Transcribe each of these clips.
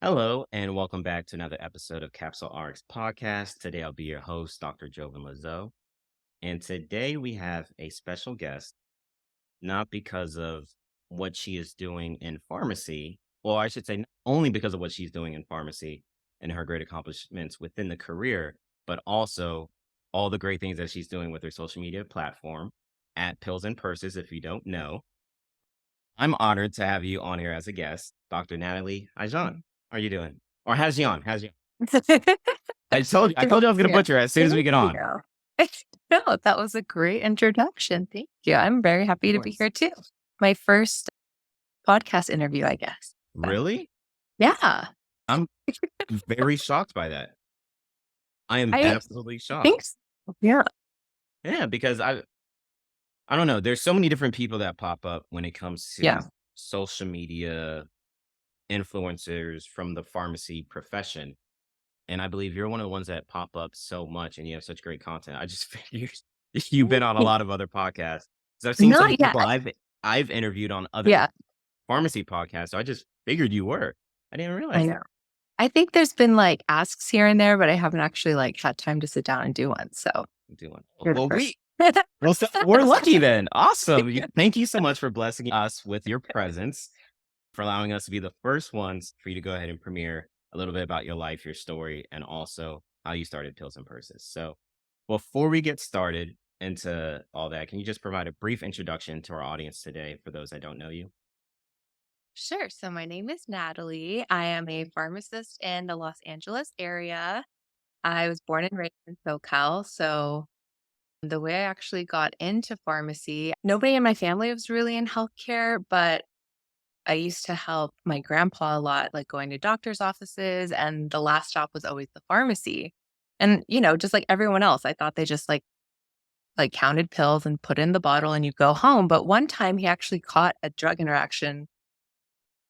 Hello, and welcome back to another episode of Capsule RX Podcast. Today, I'll be your host, Dr. Jovan Lazo. And today, we have a special guest, not because of what she is doing in pharmacy. Well, I should say, not only because of what she's doing in pharmacy and her great accomplishments within the career, but also all the great things that she's doing with her social media platform at Pills and Purses, if you don't know. I'm honored to have you on here as a guest, Dr. Natalie Ajan. How are you doing? Or Hajian, Hajian. I told you I was gonna Yeah. butcher it as soon as we Thank get on. you. No, that was a great introduction. Thank you. I'm very Of happy to be course. here too. My first podcast interview, I guess. So, Really? yeah, I'm very shocked by that. I am I absolutely shocked. think so. Yeah. Yeah, because I don't know. There's so many different people that pop up when it comes to Yeah. social media influencers from the pharmacy profession. And I believe you're one of the ones that pop up so much and you have such great content. I just figured you've been on a lot of other podcasts. Because I've seen so many Not yet. people I've interviewed on other Yeah, pharmacy podcasts. So I just figured you were. I didn't I realize that. know. I think there's been like asks here and there, but I haven't actually like had time to sit down and do one. So I'm doing you're the well. first. We're lucky then. Awesome. Thank you so much for blessing us with your presence, for allowing us to be the first ones for you to go ahead and premiere a little bit about your life, your story, and also how you started Pills and Purses. So, before we get started into all that, can you just provide a brief introduction to our audience today for those that don't know you? Sure. So my name is Natalie. I am a pharmacist in the Los Angeles area. I was born and raised in SoCal. So the way I actually got into pharmacy, nobody in my family was really in healthcare, but I used to help my grandpa a lot, like going to doctor's offices, and the last stop was always the pharmacy. And, just like everyone else, I thought they just like counted pills and put in the bottle and you go home. But one time he actually caught a drug interaction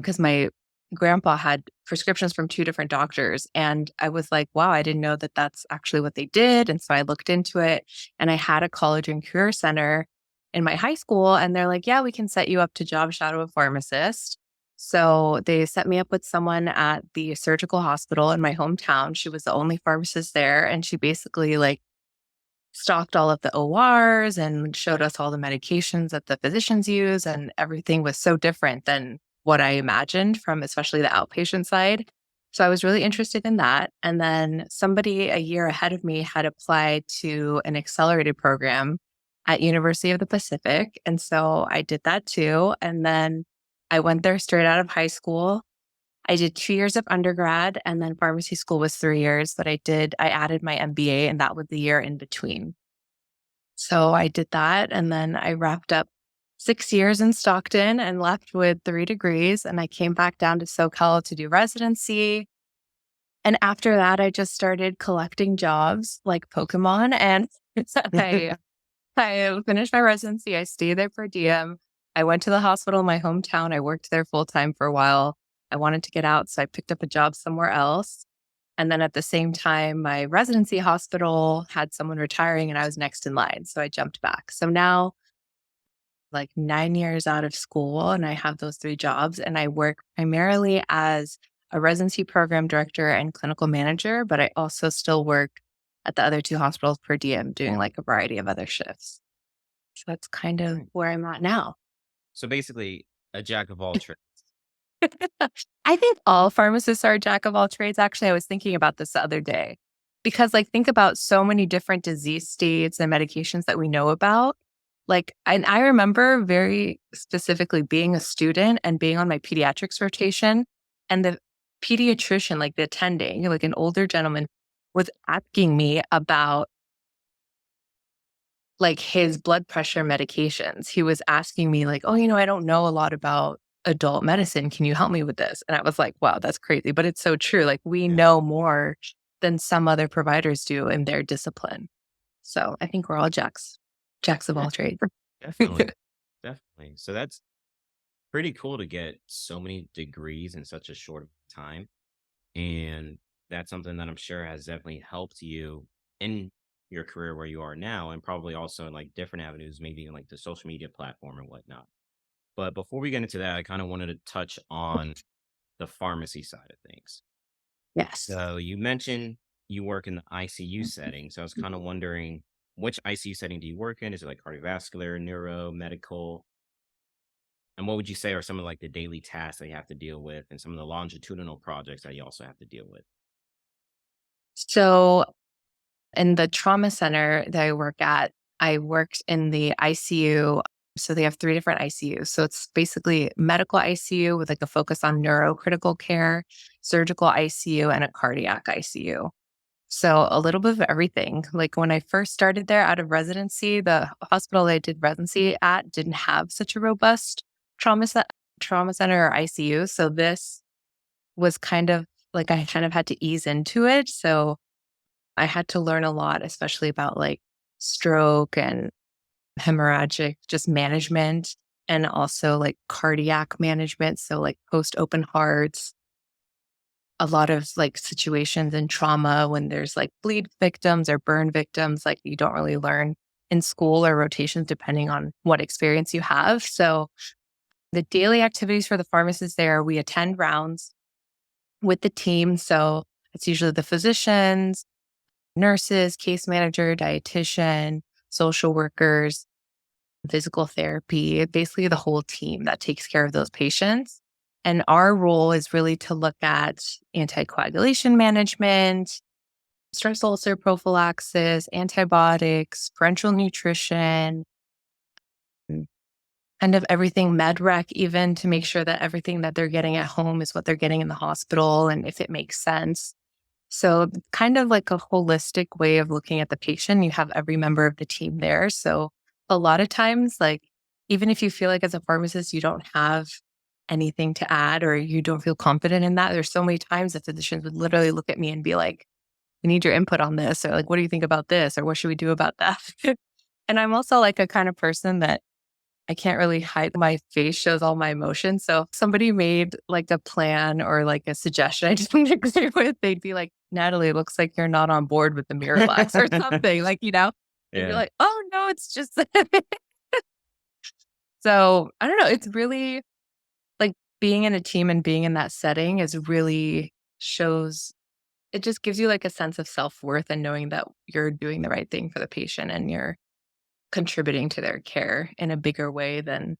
because my grandpa had prescriptions from two different doctors. And I was like, wow, I didn't know that that's actually what they did. And so I looked into it and I had a college and career center in my high school. And they're like, yeah, we can set you up to job shadow a pharmacist. So they set me up with someone at the surgical hospital in my hometown. She was the only pharmacist there. And she basically like stocked all of the ORs and showed us all the medications that the physicians use. And everything was so different than what I imagined from especially the outpatient side. So I was really interested in that. And then somebody a year ahead of me had applied to an accelerated program at University of the Pacific. And so I did that too. And then I went there straight out of high school. I did 2 years of undergrad and then pharmacy school was 3 years, but I added my MBA and that was the year in between. So I did that and then I wrapped up 6 years in Stockton and left with 3 degrees. And I came back down to SoCal to do residency. And after that, I just started collecting jobs like Pokemon. And I finished my residency. I stayed there per diem. I went to the hospital in my hometown. I worked there full time for a while. I wanted to get out, so I picked up a job somewhere else. And then at the same time, my residency hospital had someone retiring and I was next in line. So I jumped back. So now, like 9 years out of school, and I have those three jobs, and I work primarily as a residency program director and clinical manager, but I also still work at the other two hospitals per diem doing like a variety of other shifts. So that's kind of where I'm at now. So basically, a jack of all trades. I think all pharmacists are a jack of all trades. Actually, I was thinking about this the other day because, like, think about so many different disease states and medications that we know about. Like, and I remember very specifically being a student and being on my pediatrics rotation, and the pediatrician, like the attending, like an older gentleman, was asking me about like his blood pressure medications. He was asking me like, "Oh, I don't know a lot about adult medicine. Can you help me with this?" And I was like, "Wow, that's crazy." But it's so true. Like we Yeah, know more than some other providers do in their discipline. So I think we're all jacks of yeah, all trades. definitely. Definitely. So that's pretty cool to get so many degrees in such a short time. And that's something that I'm sure has definitely helped you in your career where you are now, and probably also in like different avenues, maybe in like the social media platform and whatnot. But before we get into that, I kind of wanted to touch on the pharmacy side of things. Yes. So you mentioned you work in the ICU setting. So I was kind of wondering, which ICU setting do you work in? Is it like cardiovascular, neuro, medical? And what would you say are some of like the daily tasks that you have to deal with and some of the longitudinal projects that you also have to deal with? So in the trauma center that I work at, I worked in the ICU. So they have three different ICUs. So it's basically medical ICU with like a focus on neurocritical care, surgical ICU, and a cardiac ICU. So a little bit of everything. Like when I first started there out of residency, the hospital I did residency at didn't have such a robust trauma set, trauma center or ICU. So this was kind of like I kind of had to ease into it. So I had to learn a lot, especially about like stroke and hemorrhagic just management and also like cardiac management. So like post open hearts, a lot of like situations in trauma when there's like bleed victims or burn victims, like you don't really learn in school or rotations depending on what experience you have. So the daily activities for the pharmacists there, we attend rounds with the team. So it's usually the physicians, nurses, case manager, dietitian, social workers, physical therapy, basically the whole team that takes care of those patients. And our role is really to look at anticoagulation management, stress ulcer prophylaxis, antibiotics, parenteral nutrition, mm, kind of everything med rec, even to make sure that everything that they're getting at home is what they're getting in the hospital and if it makes sense. So, kind of like a holistic way of looking at the patient. You have every member of the team there. So, a lot of times, like, even if you feel like as a pharmacist, you don't have anything to add or you don't feel confident in that, there's so many times that physicians would literally look at me and be like, we need your input on this, or like, what do you think about this, or what should we do about that? And I'm also like a kind of person that I can't really hide my face shows all my emotions. So if somebody made like a plan or like a suggestion I didn't agree with, they'd be like, Natalie, it looks like you're not on board with the Miralax or something, like, and you're Yeah. like, oh no, it's just so I don't know. It's really like being in a team and being in that setting is really shows it just gives you like a sense of self-worth and knowing that you're doing the right thing for the patient and you're contributing to their care in a bigger way than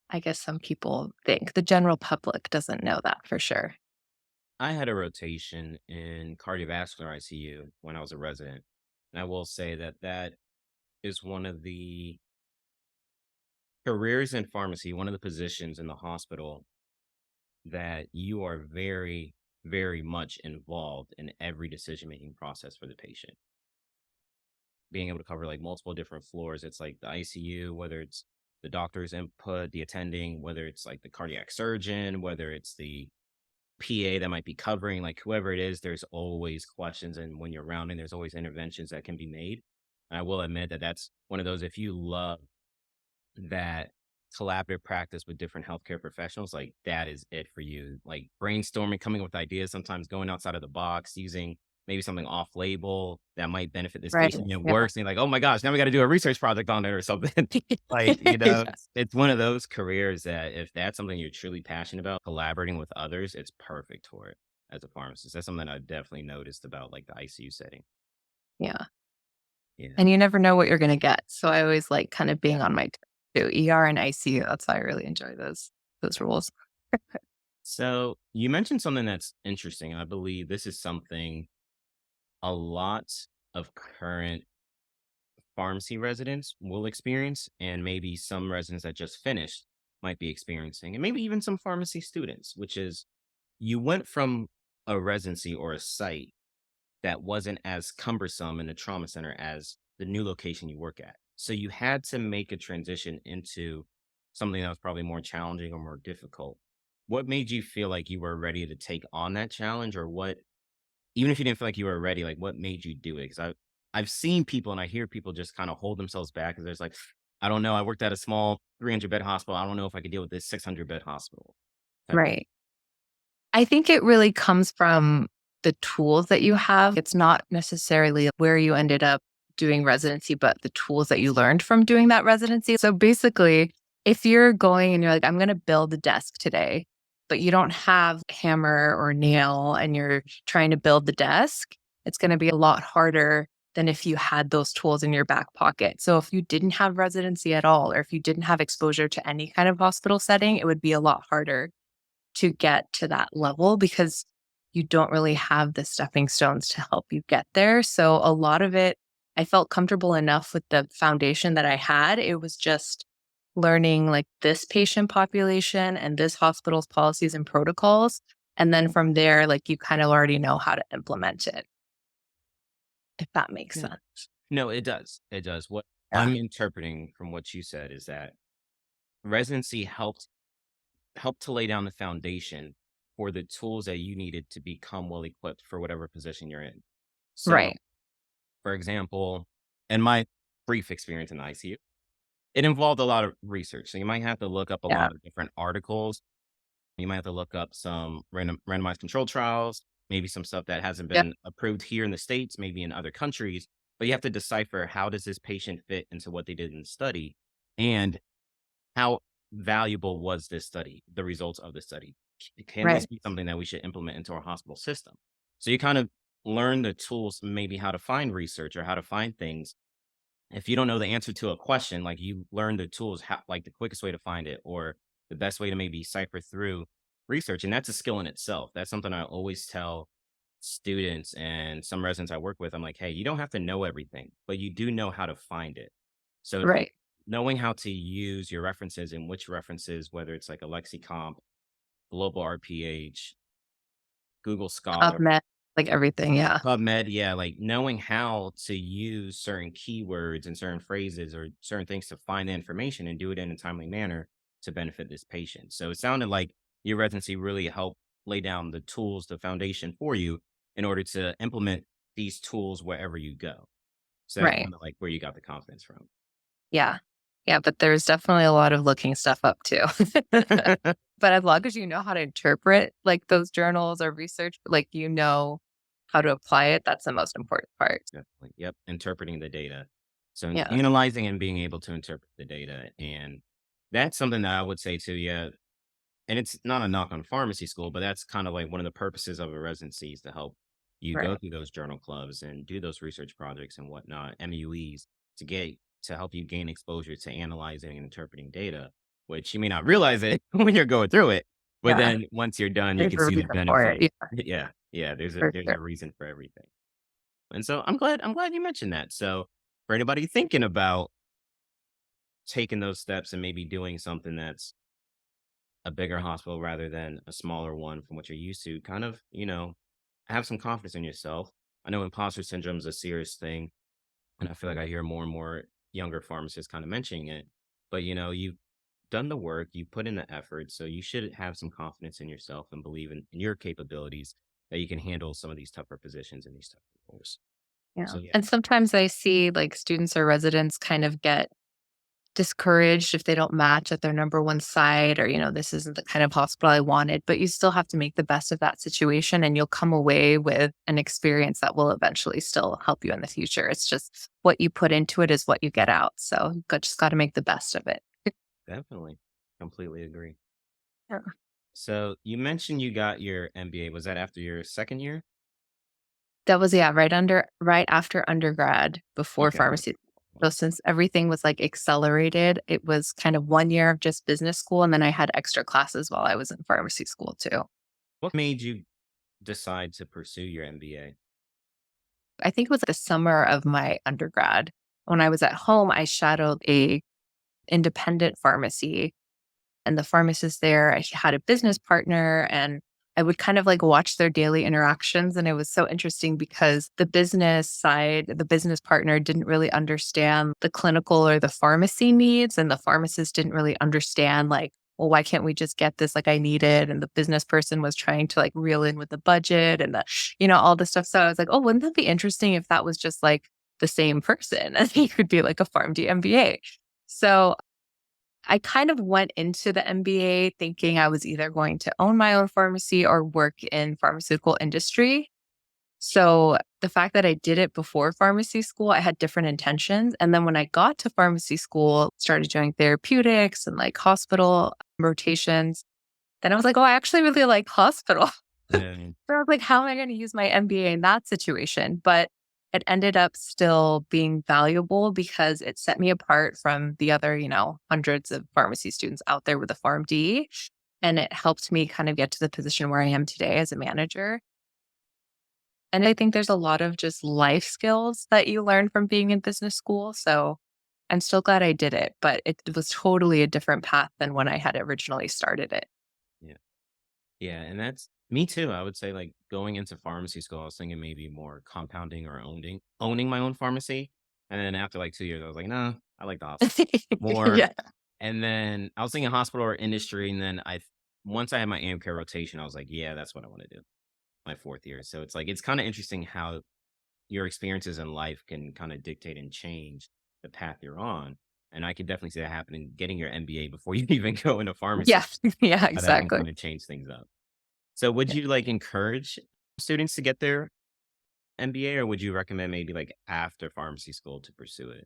I guess some people think. The general public doesn't know that for sure. I had a rotation in cardiovascular ICU when I was a resident. And I will say that that is one of the careers in pharmacy, one of the positions in the hospital that you are very, very much involved in every decision making process for the patient. Being able to cover like multiple different floors, it's like the ICU, whether it's the doctor's input, the attending, whether it's like the cardiac surgeon, whether it's the PA that might be covering, like whoever it is, there's always questions. And when you're rounding, there's always interventions that can be made. And I will admit that that's one of those, if you love that collaborative practice with different healthcare professionals, like that is it for you. Like brainstorming, coming up with ideas, sometimes going outside of the box, using maybe something off label that might benefit this Right. patient and it Yeah. works. And you're like, oh my gosh, now we got to do a research project on it or something. Like, Yeah. it's one of those careers that if that's something you're truly passionate about, collaborating with others, it's perfect for it as a pharmacist. That's something I definitely noticed about like the ICU setting. Yeah. Yeah. And you never know what you're gonna get. So I always like kind of being on my too. ER and ICU. That's why I really enjoy those roles. So you mentioned something that's interesting. I believe this is something a lot of current pharmacy residents will experience, and maybe some residents that just finished might be experiencing, and maybe even some pharmacy students, which is you went from a residency or a site that wasn't as cumbersome in the trauma center as the new location you work at. So you had to make a transition into something that was probably more challenging or more difficult. What made you feel like you were ready to take on that challenge, or what even if you didn't feel like you were ready, like what made you do it? Because I've seen people and I hear people just kind of hold themselves back because there's like, I don't know. I worked at a small 300 bed hospital. I don't know if I could deal with this 600 bed hospital type of. Right. I think it really comes from the tools that you have. It's not necessarily where you ended up doing residency, but the tools that you learned from doing that residency. So basically, if you're going and you're like, I'm going to build a desk today, but you don't have hammer or nail and you're trying to build the desk, it's going to be a lot harder than if you had those tools in your back pocket. So if you didn't have residency at all, or if you didn't have exposure to any kind of hospital setting, it would be a lot harder to get to that level because you don't really have the stepping stones to help you get there. So a lot of it, I felt comfortable enough with the foundation that I had. It was just learning like this patient population and this hospital's policies and protocols. And then from there, like you kind of already know how to implement it, if that makes Yeah. sense. No, it does. It does. What Yeah. I'm interpreting from what you said is that residency helped to lay down the foundation for the tools that you needed to become well equipped for whatever position you're in. So, Right. for example, in my brief experience in the ICU, it involved a lot of research. So you might have to look up a Yeah. lot of different articles. You might have to look up some randomized control trials, maybe some stuff that hasn't Yeah. been approved here in the States, maybe in other countries. But you have to decipher, how does this patient fit into what they did in the study? And how valuable was this study, the results of the study? Can this Right. be something that we should implement into our hospital system? So you kind of learn the tools, maybe how to find research or how to find things. If you don't know the answer to a question, like, you learn the tools, how, like, the quickest way to find it, or the best way to maybe cipher through research. And that's a skill in itself. That's something I always tell students and some residents I work with. I'm like, hey, you don't have to know everything, but you do know how to find it. So Right. knowing how to use your references, and which references, whether it's like a lexicomp, global RPH, Google Scholar, PubMed, like everything. Yeah. PubMed, yeah, like knowing how to use certain keywords and certain phrases or certain things to find the information and do it in a timely manner to benefit this patient. So it sounded like your residency really helped lay down the tools, the foundation for you in order to implement these tools wherever you go. So that's Right. kind of like where you got the confidence from. Yeah. Yeah, but there's definitely a lot of looking stuff up too. But as long as you know how to interpret, like, those journals or research, like, you know how to apply it, that's the most important part. Definitely. Yep. Interpreting the data. So Yeah. analyzing and being able to interpret the data. And that's something that I would say too. Yeah. And it's not a knock on pharmacy school, but that's kind of like one of the purposes of a residency, is to help you go Right. through those journal clubs and do those research projects and whatnot, MUEs, to help you gain exposure to analyzing and interpreting data, which you may not realize it when you're going through it. But Yeah. then once you're done, you There's can a see the reason for it. benefit. Yeah, Yeah. Yeah. for There's sure. a reason for everything. And so I'm glad you mentioned that. So for anybody thinking about taking those steps and maybe doing something that's a bigger hospital rather than a smaller one from what you're used to, kind of, have some confidence in yourself. I know imposter syndrome is a serious thing, and I feel like I hear more and more younger pharmacists kind of mentioning it. But you've done the work, you put in the effort, so you should have some confidence in yourself and believe in your capabilities, that you can handle some of these tougher positions and these tougher roles. Yeah. So yeah, And sometimes I see, like, students or residents kind of get discouraged if they don't match at their number one site, or, this isn't the kind of hospital I wanted, but you still have to make the best of that situation and you'll come away with an experience that will eventually still help you in the future. It's just what you put into it is what you get out. So just got to make the best of it. definitely, completely agree. Yeah. So you mentioned you got your MBA. Was that after your second year? That was, yeah, right after undergrad, before Okay. pharmacy. So since everything was like accelerated, it was kind of 1 year of just business school. And then I had extra classes while I was in pharmacy school too. What made you decide to pursue your MBA? I think it was the summer of my undergrad. When I was at home, I shadowed a independent pharmacy, and the pharmacist there, I had a business partner, and I would kind of like watch their daily interactions. And it was so interesting because the business side, the business partner didn't really understand the clinical or the pharmacy needs. And the pharmacist didn't really understand, like, well, why can't we just get this like I need it? And the business person was trying to like reel in with the budget and all this stuff. So I was like, oh, wouldn't that be interesting if that was just like the same person? And he could be like a PharmD MBA. So I kind of went into the MBA thinking I was either going to own my own pharmacy or work in pharmaceutical industry. So the fact that I did it before pharmacy school, I had different intentions. And then when I got to pharmacy school, started doing therapeutics and like hospital rotations. Then I was like, "Oh, I actually really like hospital." Yeah. So I was like, "How am I gonna use my MBA in that situation?" But it ended up still being valuable because it set me apart from the other, hundreds of pharmacy students out there with a PharmD, and it helped me kind of get to the position where I am today as a manager. And I think there's a lot of just life skills that you learn from being in business school, so I'm still glad I did it, but it was totally a different path than when I had originally started it. Yeah. Yeah, and that's me too. I would say like going into pharmacy school, I was thinking maybe more compounding or owning my own pharmacy. And then after like 2 years, I was like, nah, I like the hospital more. Yeah. And then I was thinking hospital or industry. And then once I had my AmCare rotation, I was like, yeah, that's what I want to do my 4th year. So it's like, it's kind of interesting how your experiences in life can kind of dictate and change the path you're on. And I could definitely see that happening, getting your MBA before you even go into Yeah. pharmacy, Yeah, how that can exactly. kind of change things up. So would Yeah. you like encourage students to get their MBA, or would you recommend maybe like after pharmacy school to pursue it?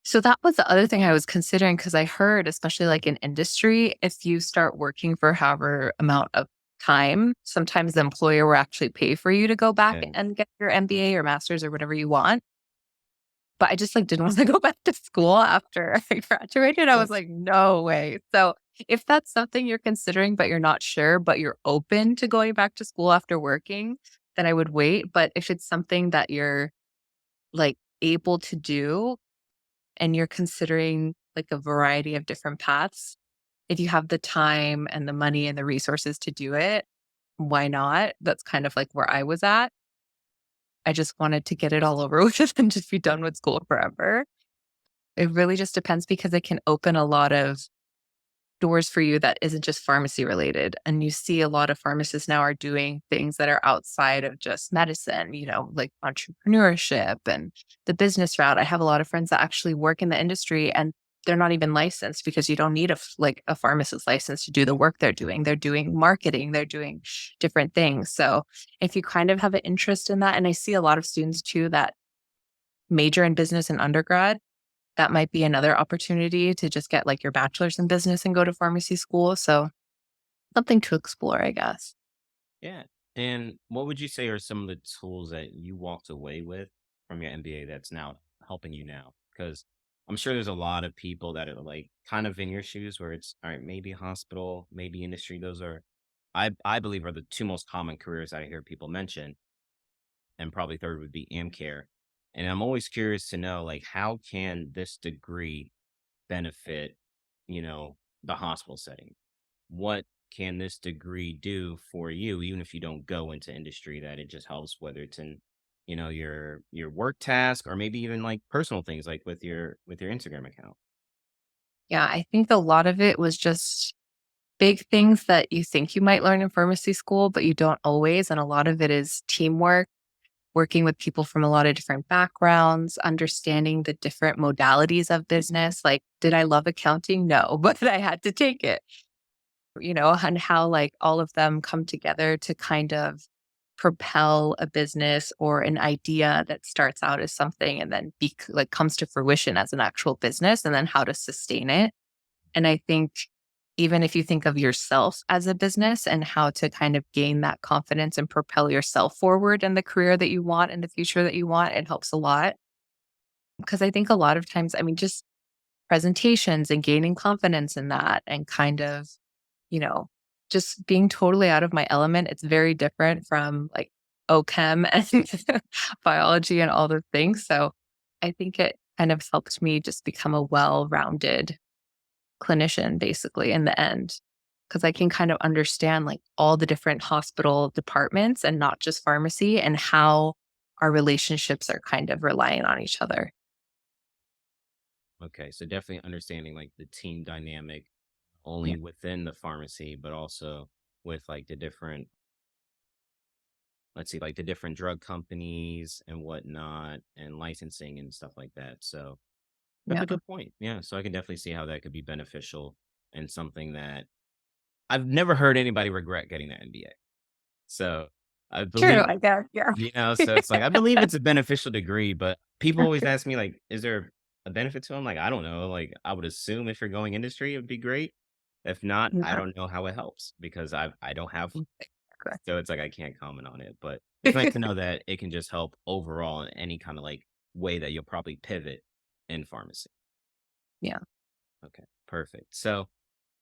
So that was the other thing I was considering because I heard, especially like in industry, if you start working for however amount of time, sometimes the employer will actually pay for you to go back Yeah. and get your MBA or master's or whatever you want. But I just like didn't want to go back to school after I graduated. I was Yes. like, no way. So if that's something you're considering, but you're not sure, but you're open to going back to school after working, then I would wait. But if it's something that you're like able to do and you're considering like a variety of different paths, if you have the time and the money and the resources to do it, why not? That's kind of like where I was at. I just wanted to get it all over with and just be done with school forever. It really just depends because it can open a lot of doors for you that isn't just pharmacy related. And you see a lot of pharmacists now are doing things that are outside of just medicine, like entrepreneurship and the business route. I have a lot of friends that actually work in the industry and they're not even licensed because you don't need like a pharmacist license to do the work they're doing. They're doing marketing, they're doing different things. So if you kind of have an interest in that, and I see a lot of students too that major in business in undergrad, that might be another opportunity to just get like your bachelor's in business and go to pharmacy school. So something to explore, I guess. Yeah. And what would you say are some of the tools that you walked away with from your MBA that's now helping you now? Because I'm sure there's a lot of people that are like kind of in your shoes where it's all right, maybe hospital, maybe industry. Those are I believe are the two most common careers I hear people mention. And probably third would be AmCare. And I'm always curious to know like how can this degree benefit, the hospital setting? What can this degree do for you, even if you don't go into industry, that it just helps, whether it's in, your work task or maybe even like personal things like with your Instagram account. Yeah, I think a lot of it was just big things that you think you might learn in pharmacy school, but you don't always. And a lot of it is teamwork, working with people from a lot of different backgrounds, understanding the different modalities of business. Like, did I love accounting? No, but I had to take it. And how like all of them come together to kind of propel a business or an idea that starts out as something and then like comes to fruition as an actual business and then how to sustain it. And I think even if you think of yourself as a business and how to kind of gain that confidence and propel yourself forward in the career that you want and the future that you want, it helps a lot. Because I think a lot of times, I mean, just presentations and gaining confidence in that and kind of you know, just being totally out of my element. It's very different from like OChem and biology and all the things. So I think it kind of helped me just become a well-rounded clinician basically in the end. Because I can kind of understand like all the different hospital departments and not just pharmacy and how our relationships are kind of relying on each other. Okay. So definitely understanding like the team dynamic Yeah. only within the pharmacy, but also with like the different, let's see, like the different drug companies and whatnot and licensing and stuff like that. So that's Yeah. a good point. Yeah. So I can definitely see how that could be beneficial and something that I've never heard anybody regret getting their MBA. So I True, believe, I guess. Yeah. so it's like, I believe it's a beneficial degree, but people always ask me, like, is there a benefit to them? Like, I don't know. Like, I would assume if you're going industry, it would be great. If not, I Yeah. don't know how it helps because I don't have one. Exactly. So it's like I can't comment on it, but it's nice to know that it can just help overall in any kind of like way that you'll probably pivot in pharmacy. Yeah. Okay, perfect. So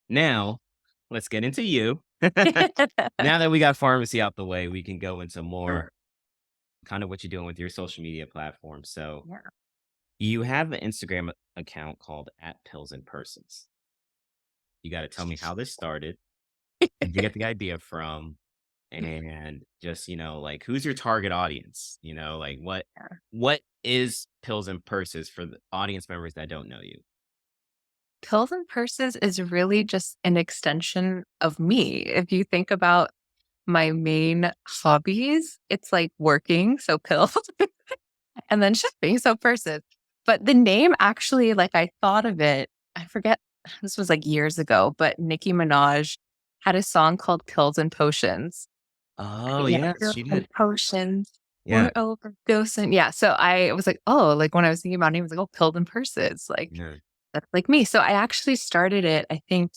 now let's get into you. Now that we got pharmacy out the way, we can go into more kind of what you're doing with your social media platform. So Yeah. you have an Instagram account called at Pills and Persons. You got to tell me how this started. Where'd you get the idea from? And just, like who's your target audience? Like Yeah. what is Pills and Purses for the audience members that don't know you? Pills and purses is really just an extension of me. If you think about my main hobbies, it's like working, so pills, and then shopping, so purses. But the name actually, like I thought of it, I forget, this was like years ago, but Nicki Minaj had a song called Pills and Potions. Oh, Yeah, yes, pills she and did. potions. Yeah. We're overdosing. Yeah. So I was like, oh, like when I was thinking about it, it was like, oh, pills and purses. Like Yeah. that's like me. So I actually started it, I think,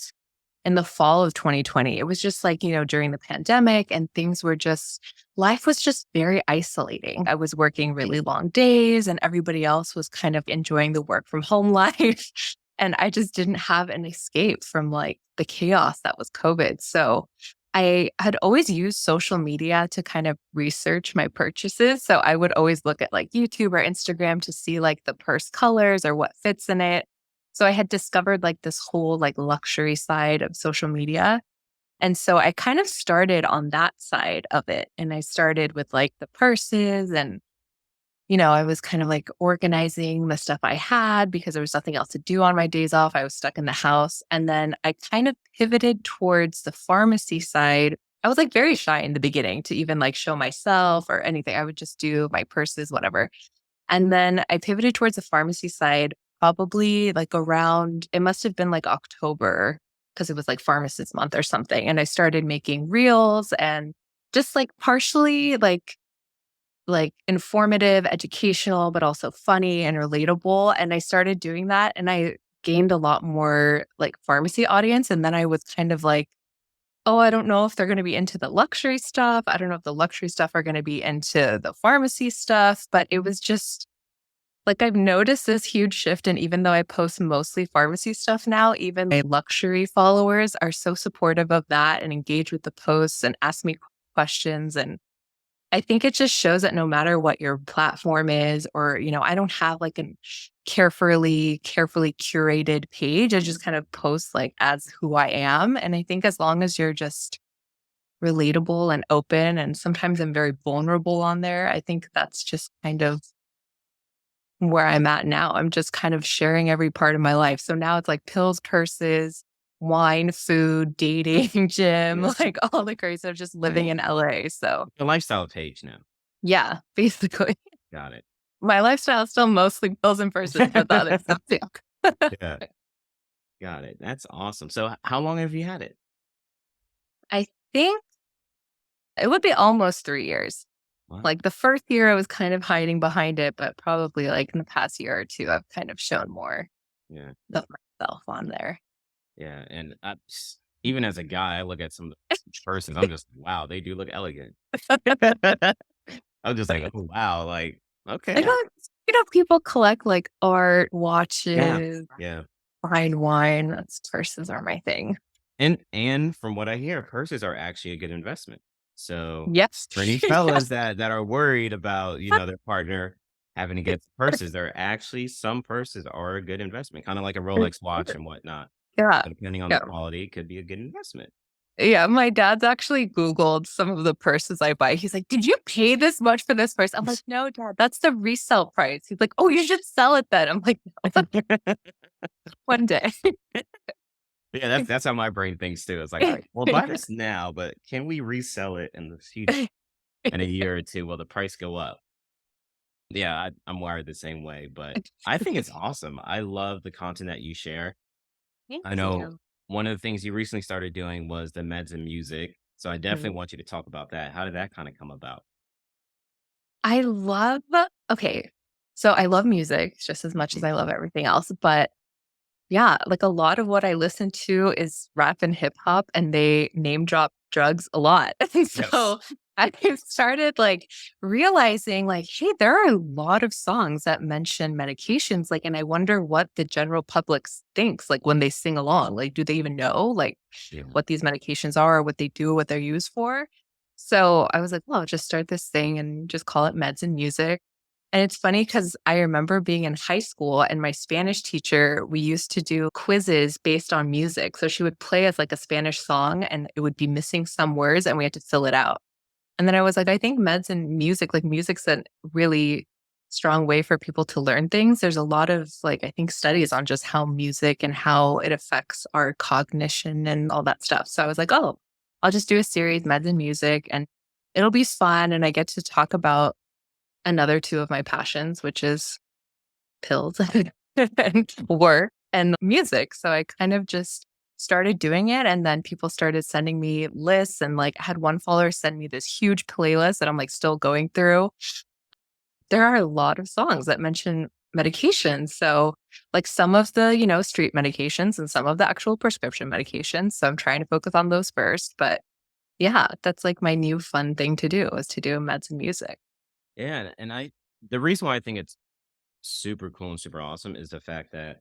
in the fall of 2020. It was just like, during the pandemic and things were just, life was just very isolating. I was working really long days and everybody else was kind of enjoying the work from home life. And I just didn't have an escape from like the chaos that was COVID. So I had always used social media to kind of research my purchases. So I would always look at like YouTube or Instagram to see like the purse colors or what fits in it. So I had discovered like this whole like luxury side of social media. And so I kind of started on that side of it. And I started with like the purses and, I was kind of like organizing the stuff I had because there was nothing else to do on my days off. I was stuck in the house. And then I kind of pivoted towards the pharmacy side. I was like very shy in the beginning to even like show myself or anything. I would just do my purses, whatever. And then I pivoted towards the pharmacy side probably like around, it must have been like October because it was like pharmacist month or something. And I started making reels and just like partially like informative, educational, but also funny and relatable. And I started doing that and I gained a lot more like pharmacy audience. And then I was kind of like, oh, I don't know if they're going to be into the luxury stuff. I don't know if the luxury stuff are going to be into the pharmacy stuff. But it was just like I've noticed this huge shift. And even though I post mostly pharmacy stuff now, even my luxury followers are so supportive of that and engage with the posts and ask me questions. And I think it just shows that no matter what your platform is, or, I don't have like a carefully curated page. I just kind of post like as who I am. And I think as long as you're just relatable and open, and sometimes I'm very vulnerable on there, I think that's just kind of where I'm at now. I'm just kind of sharing every part of my life. So now it's like pills, purses, wine, food, dating, gym, Yeah. like all the crazy of just living in LA. So The lifestyle page now. yeah, basically. Got it. My lifestyle is still mostly pills and purses, but the other stuff too. Yeah. Got it. That's awesome. So how long have you had it? I think it would be almost 3 years. Wow. Like the first year I was kind of hiding behind it, but probably like in the past year or 2, I've kind of shown more Yeah. of myself on there. Yeah. And even as a guy, I look at some persons, I'm just, wow, they do look elegant. I'm just like, oh, wow. Like, I okay. know, people collect like art, Yeah. watches, Yeah. fine wine. That's purses are my thing. And from what I hear, purses are actually a good investment. So Yes. for any fellas that are worried about, their partner having to get purses, there are actually some purses are a good investment, kind of like a Rolex watch and whatnot. Yeah. But depending on the Yeah. quality, it could be a good investment. Yeah, my dad's actually Googled some of the purses I buy. He's like, "Did you pay this much for this purse?" I'm like, "No, dad, that's the resale price." He's like, "Oh, you should sell it then." I'm like, "No, one day." Yeah, that's how my brain thinks too. It's like, all right, we'll buy this now, but can we resell it in the future in a year or two? Will the price go up? Yeah, I'm wired the same way, but I think it's awesome. I love the content that you share. Thank I know you. one of the things you recently started doing was the meds and music. So I Mhm. definitely want you to talk about that. How did that kind of come about? I love okay, so I love music just as much as Mhm. I love everything else, but Yeah, like a lot of what I listen to is rap and hip hop, and they name drop drugs a lot. And Yes. so I started like realizing, like, hey, there are a lot of songs that mention medications. Like, and I wonder what the general public thinks, like when they sing along. Like, do they even know like Yeah. what these medications are, what they do, what they're used for? So I was like, well, just start this thing and just call it meds and music. And it's funny because I remember being in high school and my Spanish teacher, we used to do quizzes based on music. So she would play us like a Spanish song and it would be missing some words and we had to fill it out. And then I was like, I think meds and music, like music's a really strong way for people to learn things. There's a lot of like, I think studies on just how music and how it affects our cognition and all that stuff. So I was like, oh, I'll just do a series, meds and music, and it'll be fun. And I get to talk about another two of my passions, which is pills and work and music. So I kind of just started doing it. And then people started sending me lists. And like, I had one follower send me this huge playlist that I'm like still going through. There are a lot of songs that mention medications. So, like some of the, street medications and some of the actual prescription medications. So I'm trying to focus on those first. But yeah, that's like my new fun thing to do is to do meds and music. Yeah, and the reason why I think it's super cool and super awesome is the fact that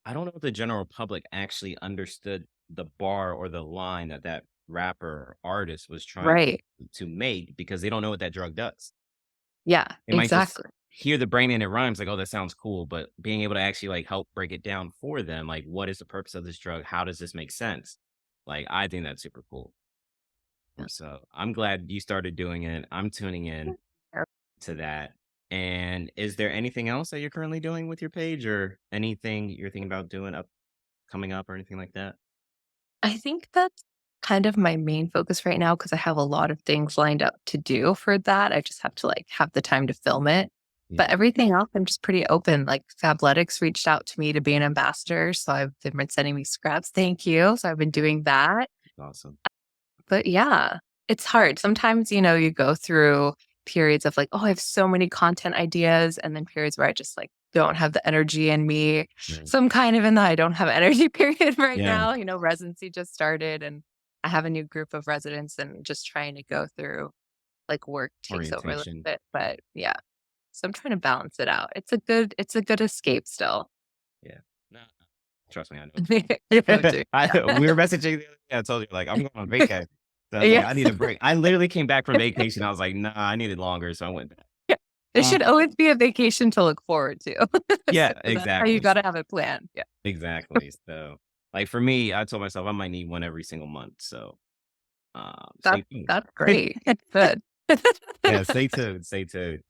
I don't know if the general public actually understood the bar or the line that that rapper or artist was trying Right. to make because they don't know what that drug does. Yeah, They might just exactly. hear the brain and it rhymes like, "Oh, that sounds cool," but being able to actually, like, help break it down for them, like, what is the purpose of this drug? How does this make sense? Like, I think that's super cool. So, I'm glad you started doing it. I'm tuning in to that. And is there anything else that you're currently doing with your page or anything you're thinking about doing coming up or anything like that? I think that's kind of my main focus right now because I have a lot of things lined up to do for that. I just have to like have the time to film it. But Yeah, everything else, I'm just pretty open. Like Fabletics reached out to me to be an ambassador. So they've been sending me scraps. Thank you. So I've been doing that. awesome. But yeah, it's hard. Sometimes, you go through periods of like, oh, I have so many content ideas, and then periods where I just like don't have the energy in me. Right. So I'm kind of in the I don't have energy period right Yeah, now. Residency just started and I have a new group of residents and just trying to go through like work takes over a little orientation. bit. But yeah. So I'm trying to balance it out. It's a good escape still. Yeah. No, trust me, I know what you You know, mean. too. We were messaging the other day, I told you, like, I'm going on vacation. So I was like, Yeah. I need a break. I literally came back from vacation. I was like, nah, I needed longer. So I went back. Yeah. There Um, should always be a vacation to look forward to. yeah, So that's how you exactly. gotta have it planned. Yeah. Exactly. So, like, for me, I told myself I might need one every single month. So, stay That's tuned. that's great. Good. Yeah, stay tuned. Stay tuned.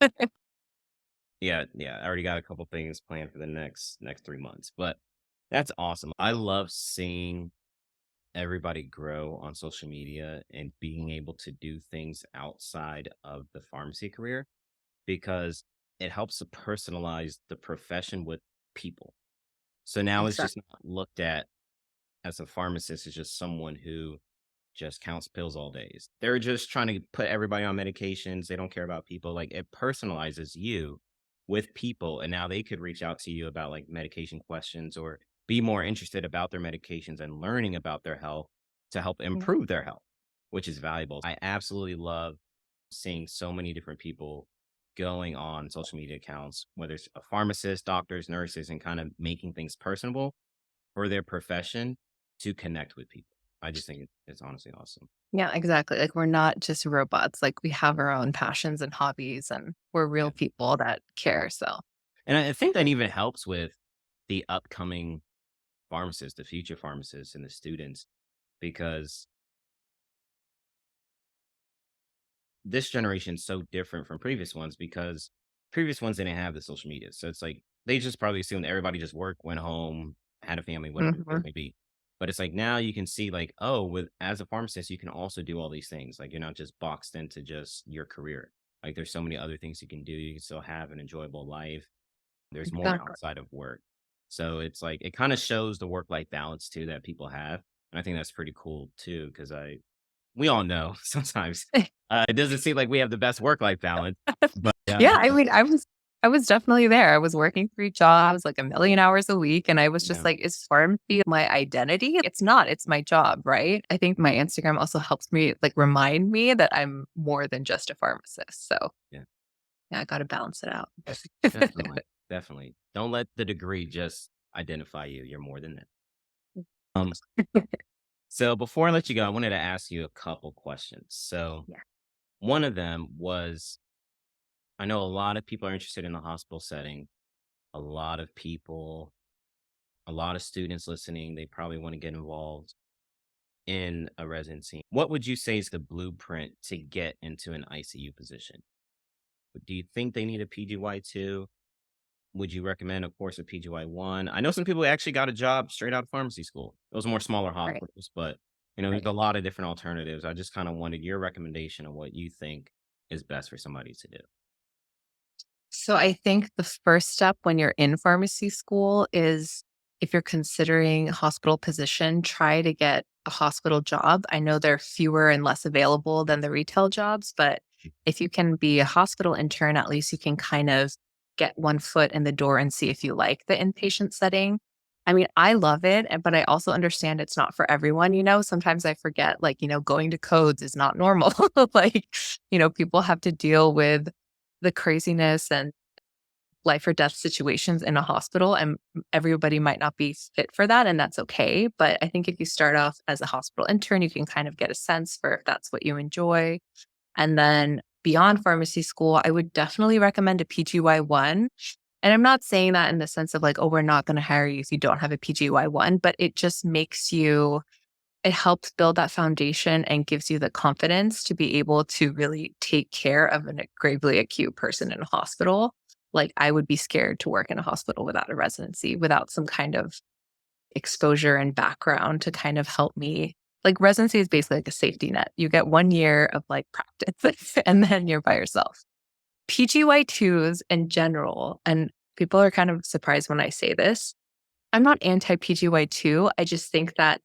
Yeah, yeah. I already got a couple things planned for the next 3 months, but that's awesome. I love seeing everybody grow on social media and being able to do things outside of the pharmacy career because it helps to personalize the profession with people. So now it's just Exactly. not looked at as a pharmacist as just someone who just counts pills all days. They're just trying to put everybody on medications. They don't care about people. Like it personalizes you with people. And now they could reach out to you about like medication questions or be more interested about their medications and learning about their health to help Yeah. improve their health, which is valuable. I absolutely love seeing so many different people going on social media accounts, whether it's a pharmacist, doctors, nurses, and kind of making things personable for their profession to connect with people. I just think it's honestly awesome. Yeah, exactly. Like, we're not just robots, like, we have our own passions and hobbies, and we're Yeah. real people that care, so And I think that even helps with the upcoming pharmacists, the future pharmacists and the students, because this generation is so different from previous ones because previous ones didn't have the social media. So it's like they just probably assumed everybody just worked, went home, had a family, whatever the case Mhm. may be. But it's like now you can see like, oh, with as a pharmacist, you can also do all these things. Like you're not just boxed into just your career. Like there's so many other things you can do. You can still have an enjoyable life. There's more Exactly. outside of work. So it's like it kind of shows the work life balance too that people have. And I think that's pretty cool too, because we all know sometimes it doesn't seem like we have the best work life balance, but Yeah, I mean, I was I was definitely there. I was working 3 jobs, like, 1,000,000 hours a week, and I was just Yeah, like, "Is pharmacy my identity?" It's not, it's my job, right? I think my Instagram also helps me, like, remind me that I'm more than just a pharmacist, so, yeah, yeah, I gotta balance it out. definitely, definitely. Don't let the degree just identify you. You're more than that. Um, so before I let you go, I wanted to ask you a couple questions. So Yeah, one of them was, I know a lot of people are interested in the hospital setting. A lot of people, a lot of students listening, they probably want to get involved in a residency. What would you say is the blueprint to get into an ICU position? Do you think they need a PGY2? Would you recommend a course of PGY1? I know some people actually got a job straight out of pharmacy school. Those are more smaller right, hospitals, but there's right. a lot of different alternatives. I just kind of wanted your recommendation on what you think is best for somebody to do. So I think the first step when you're in pharmacy school is if you're considering a hospital position, try to get a hospital job. I know they're fewer and less available than the retail jobs, but if you can be a hospital intern, at least you can kind of get one foot in the door and see if you like the inpatient setting. I mean, I love it, but I also understand it's not for everyone. Sometimes I forget, like, going to codes is not normal. Like, people have to deal with the craziness and life or death situations in a hospital, and everybody might not be fit for that, and that's okay. But I think if you start off as a hospital intern, you can kind of get a sense for if that's what you enjoy. And then beyond pharmacy school, I would definitely recommend a PGY1. And I'm not saying that in the sense of like, oh, we're not going to hire you if you don't have a PGY1, but it just makes you it helps build that foundation and gives you the confidence to be able to really take care of a gravely acute person in a hospital. Like, I would be scared to work in a hospital without a residency, without some kind of exposure and background to kind of help me. Like, residency is basically like a safety net. You get 1 year of like practice and then you're by yourself. PGY2s in general, and people are kind of surprised when I say this. I'm not anti PGY2. I just think that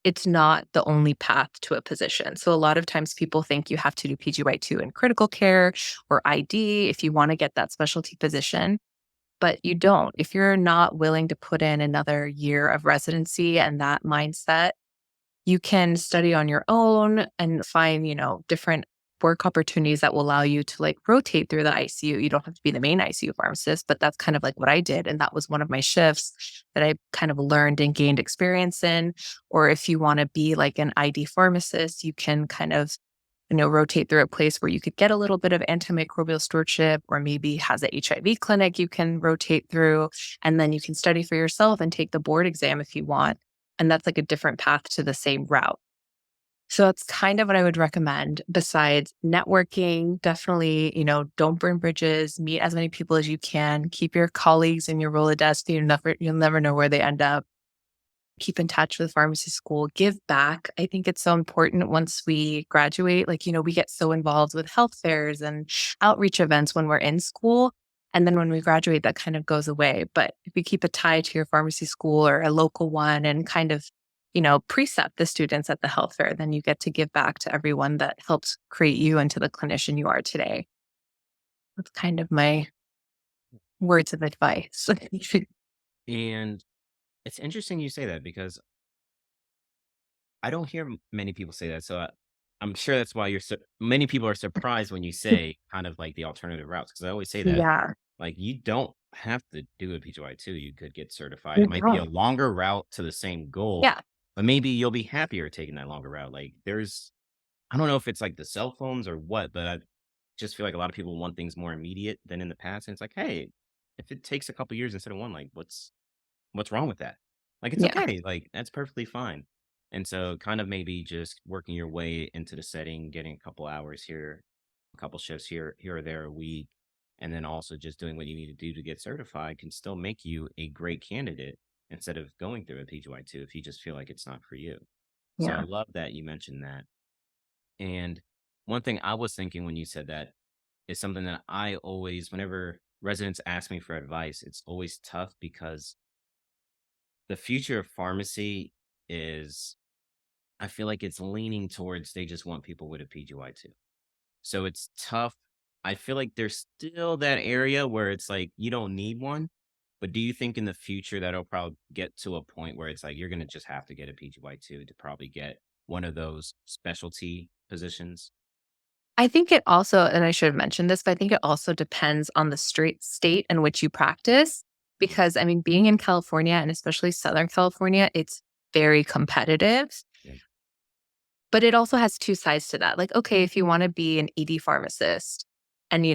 it's not the only path to a position. So a lot of times people think you have to do PGY2 in critical care or ID if you want to get that specialty position, but you don't. If you're not willing to put in another year of residency and that mindset, you can study on your own and find, different work opportunities that will allow you to like rotate through the ICU. You don't have to be the main ICU pharmacist, but that's kind of like what I did. And that was one of my shifts that I kind of learned and gained experience in. Or if you want to be like an ID pharmacist, you can kind of, rotate through a place where you could get a little bit of antimicrobial stewardship, or maybe has a HIV clinic you can rotate through. And then you can study for yourself and take the board exam if you want. And that's like a different path to the same route. So that's kind of what I would recommend besides networking. Definitely, don't burn bridges, meet as many people as you can, keep your colleagues in your Rolodex. You'll never know where they end up. Keep in touch with pharmacy school, give back. I think it's so important once we graduate. Like, we get so involved with health fairs and outreach events when we're in school. And then when we graduate, that kind of goes away. But if you keep a tie to your pharmacy school or a local one and kind of, precept the students at the health fair, then you get to give back to everyone that helps create you into the clinician you are today. That's kind of my words of advice. And it's interesting you say that because I don't hear many people say that. So I'm sure that's why many people are surprised when you say kind of like the alternative routes. Cause I always say that, Yeah. like, you don't have to do a PGY2. You could get certified. You It might be a don't. longer route to the same goal, Yeah. but maybe you'll be happier taking that longer route. Like, I don't know if it's like the cell phones or what, but I just feel like a lot of people want things more immediate than in the past. And it's like, hey, if it takes a couple years instead of one, like, what's wrong with that? Like, it's Yeah. okay. Like, that's perfectly fine. And so kind of maybe just working your way into the setting, getting a couple hours here, a couple shifts here or there a week, and then also just doing what you need to do to get certified can still make you a great candidate instead of going through a PGY2 if you just feel like it's not for you. So I Yeah. love that you mentioned that. And one thing I was thinking when you said that is something that I always, whenever residents ask me for advice, it's always tough because the future of pharmacy is, I feel like it's leaning towards they just want people with a PGY2. So it's tough I feel like there's still that area where it's like you don't need one. But do you think in the future that'll probably get to a point where it's like you're gonna just have to get a PGY2 to probably get one of those specialty positions? I think it also, and I should have mentioned this, but I think it also depends on the straight state in which you practice. Mhm. Because I mean, being in California and especially Southern California, it's very competitive. Yeah. But it also has 2 sides to that. Like, okay, if you wanna be an ED pharmacist and,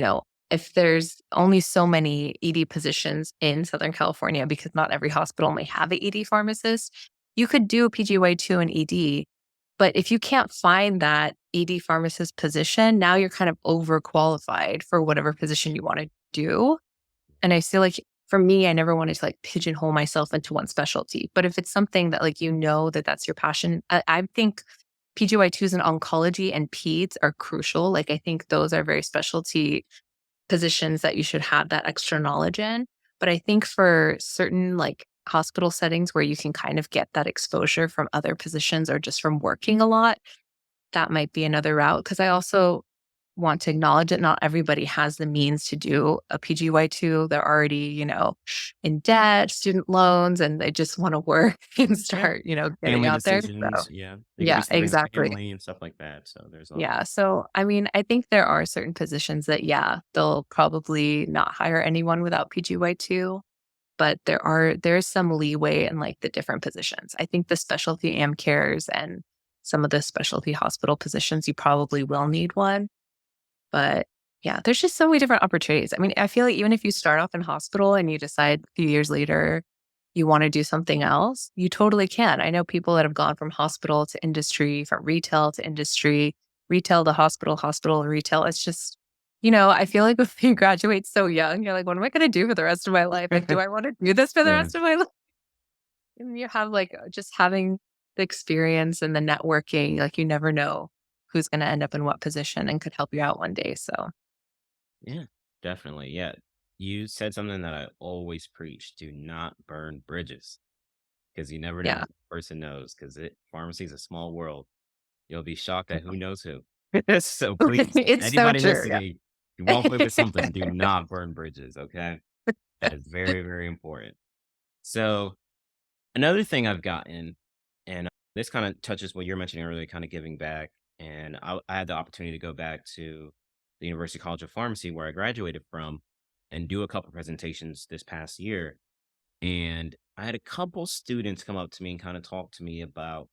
if there's only so many ED positions in Southern California because not every hospital may have a ED pharmacist, you could do a PGY2 in ED. But if you can't find that ED pharmacist position, now you're kind of overqualified for whatever position you wanna do. And I feel like for me, I never wanted to like pigeonhole myself into one specialty. But if it's something that like that that's your passion, I think PGY2s in oncology and peds are crucial. Like I think those are very specialty positions that you should have that extra knowledge in. But I think for certain like hospital settings where you can kind of get that exposure from other positions or just from working a lot, that might be another route. Because I also want to acknowledge that not everybody has the means to do a PGY2. They're already, in debt, student loans, and they just want to work and Yeah. start, getting Family out there. So, decisions, yeah. They could be yeah, starting a exactly. family and stuff like that, so there's a Yeah. So, I mean, I think there are certain positions that, yeah, they'll probably not hire anyone without PGY2, but there's some leeway in like the different positions. I think the specialty AM cares and some of the specialty hospital positions, you probably will need one. But yeah, there's just so many different opportunities. I mean, I feel like even if you start off in hospital and you decide a few years later you want to do something else, you totally can. I know people that have gone from hospital to industry, from retail to industry, retail to hospital, hospital to retail. It's just, I feel like if you graduate so young, you're like, what am I going to do for the rest of my life? Like, do I want to do this for the Yeah. rest of my life? And you have like just having the experience and the networking, like you never know who's going to end up in what position and could help you out one day. So, Yeah, definitely, yeah. You said something that I always preach, do not burn bridges, because you never know yeah. who the person knows. Because pharmacy is a small world. You'll be shocked at who knows who. So please, It's so anybody true, yeah. listening, you walk away with something, do not burn bridges, okay? That is very, very important. So another thing I've gotten, and this kind of touches what you're mentioning earlier, kind of giving back. And I had the opportunity to go back to the University College of Pharmacy, where I graduated from, and do a couple presentations this past year. And I had a couple students come up to me and kind of talk to me about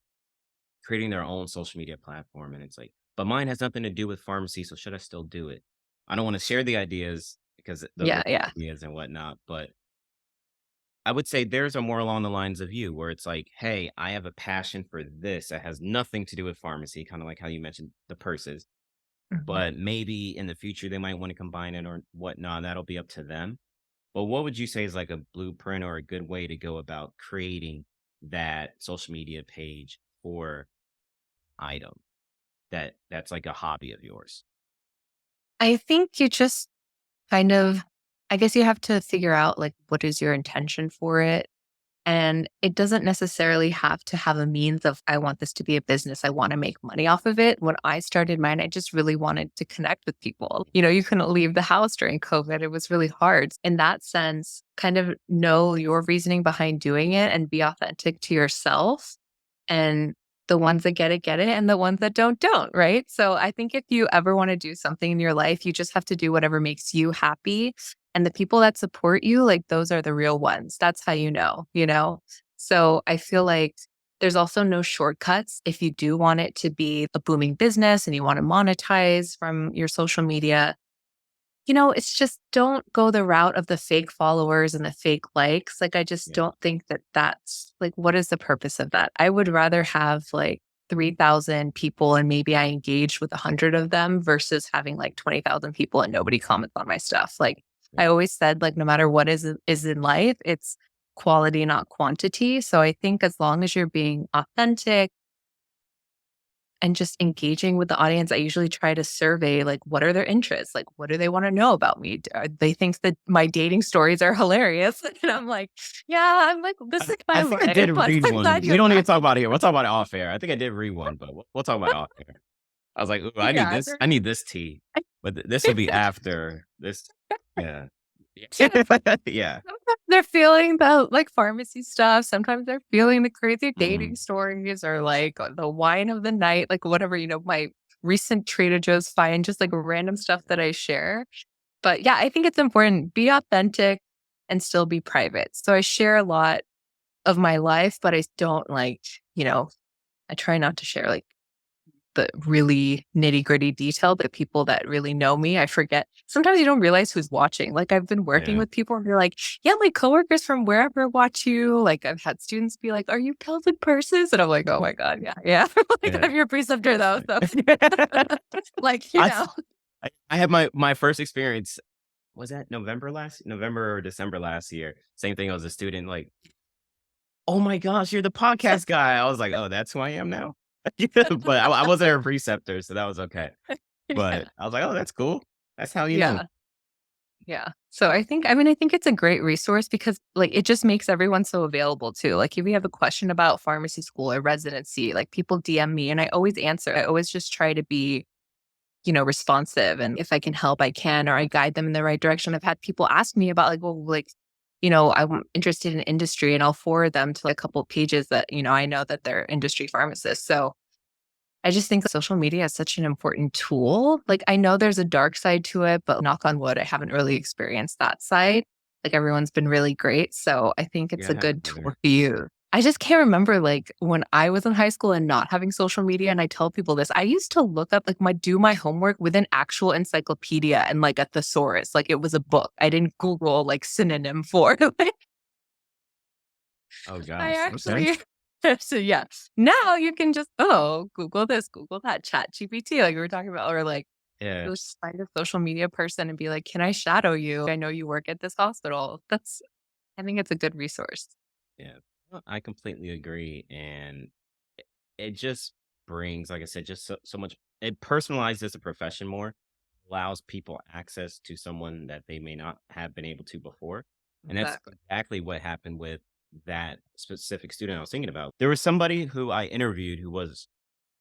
creating their own social media platform. And it's like, but mine has nothing to do with pharmacy. So should I still do it? I don't want to share the ideas because those Yeah, are yeah. ideas and whatnot. But I would say theirs are more along the lines of you, where it's like, hey, I have a passion for this that has nothing to do with pharmacy, kind of like how you mentioned the purses. Mhm. But maybe in the future they might want to combine it or whatnot. That'll be up to them. But what would you say is like a blueprint or a good way to go about creating that social media page for item that's like a hobby of yours? I think you just kind of I guess you have to figure out, like, what is your intention for it, and it doesn't necessarily have to have a means of, "I want this to be a business, I wanna make money off of it." When I started mine, I just really wanted to connect with people. You couldn't leave the house during COVID, it was really hard. In that sense, kind of know your reasoning behind doing it and be authentic to yourself. And the ones that get it, and the ones that don't, right? So I think if you ever wanna do something in your life, you just have to do whatever makes you happy, and the people that support you, like, those are the real ones. That's how you know? So I feel like there's also no shortcuts if you do want it to be a booming business and you wanna monetize from your social media. It's just don't go the route of the fake followers and the fake likes. Like, I just Yeah. don't think that that's like, what is the purpose of that? I would rather have like 3,000 people and maybe I engage with 100 of them versus having like 20,000 people and nobody comments on my stuff. Like, Yeah. I always said, like, no matter what is in life, it's quality, not quantity. So I think as long as you're being authentic, and just engaging with the audience, I usually try to survey, like, what are their interests? Like, what do they wanna know about me? They think that my dating stories are hilarious, and I'm like, "Yeah, I'm like, this is my I think I did life, like, read I'm one. glad We you're don't need to talk laughing." about it here. We'll talk about it off air. I think I did read one, but we'll talk about it off air. I was like, "Ooh, I need Yeah, this. I need this tea." but this will be after this. Yeah. Yeah. Yeah. Sometimes they're feeling the, like, pharmacy stuff, sometimes they're feeling the crazy dating Mhm. stories or, like, the wine of the night, like, whatever, my recent Trader Joe's find, just, like, random stuff that I share. But, yeah, I think it's important, be authentic and still be private. So I share a lot of my life, but I don't, like, you know, I try not to share, like, the really nitty-gritty detail, the people that really know me, I forget. Sometimes you don't realize who's watching. Like, I've been working Yeah. with people and they're like, "Yeah, my coworkers from wherever watch you." Like, I've had students be like, "Are you pelvic purses?" And I'm like, "Oh my god, yeah, yeah." Like, Yeah. I'm your preceptor though, so like, I th I had my first experience was that November or December last year. Same thing, I was a student, like, "Oh my gosh, you're the podcast guy." I was like, "Oh, that's who I am now?" But I wasn't her preceptor, so that was okay. Yeah. But I was like, "Oh, that's cool. That's how you know." Yeah. Yeah. So I think it's a great resource because like it just makes everyone so available too. Like if you have a question about pharmacy school or residency, like people DM me and I always answer. I always just try to be, responsive. And if I can help, I can, or I guide them in the right direction. I've had people ask me about like, well, like, I'm interested in industry and I'll forward them to like, a couple pages that, I know that they're industry pharmacists. So I just think social media is such an important tool. Like, I know there's a dark side to it, but knock on wood, I haven't really experienced that side. Like, everyone's been really great. So I think it's Yeah, I a haven't good tool either. to use. I just can't remember like when I was in high school and not having social media. And I tell people this, I used to look up like do my homework with an actual encyclopedia and like a thesaurus. Like it was a book. I didn't Google like synonym for it. Oh I gosh, okay. actually so yeah. Now you can just, Google this, Google that, Chat GPT, like we were talking about, or like Yeah, you'll just find a social media person and be like, "Can I shadow you? I know you work at this hospital." I think it's a good resource. yeah. I completely agree, and it just brings, like I said, just so much it personalizes the profession more, allows people access to someone that they may not have been able to before. And that's Exactly. exactly what happened with that specific student I was thinking about. There was somebody who I interviewed who was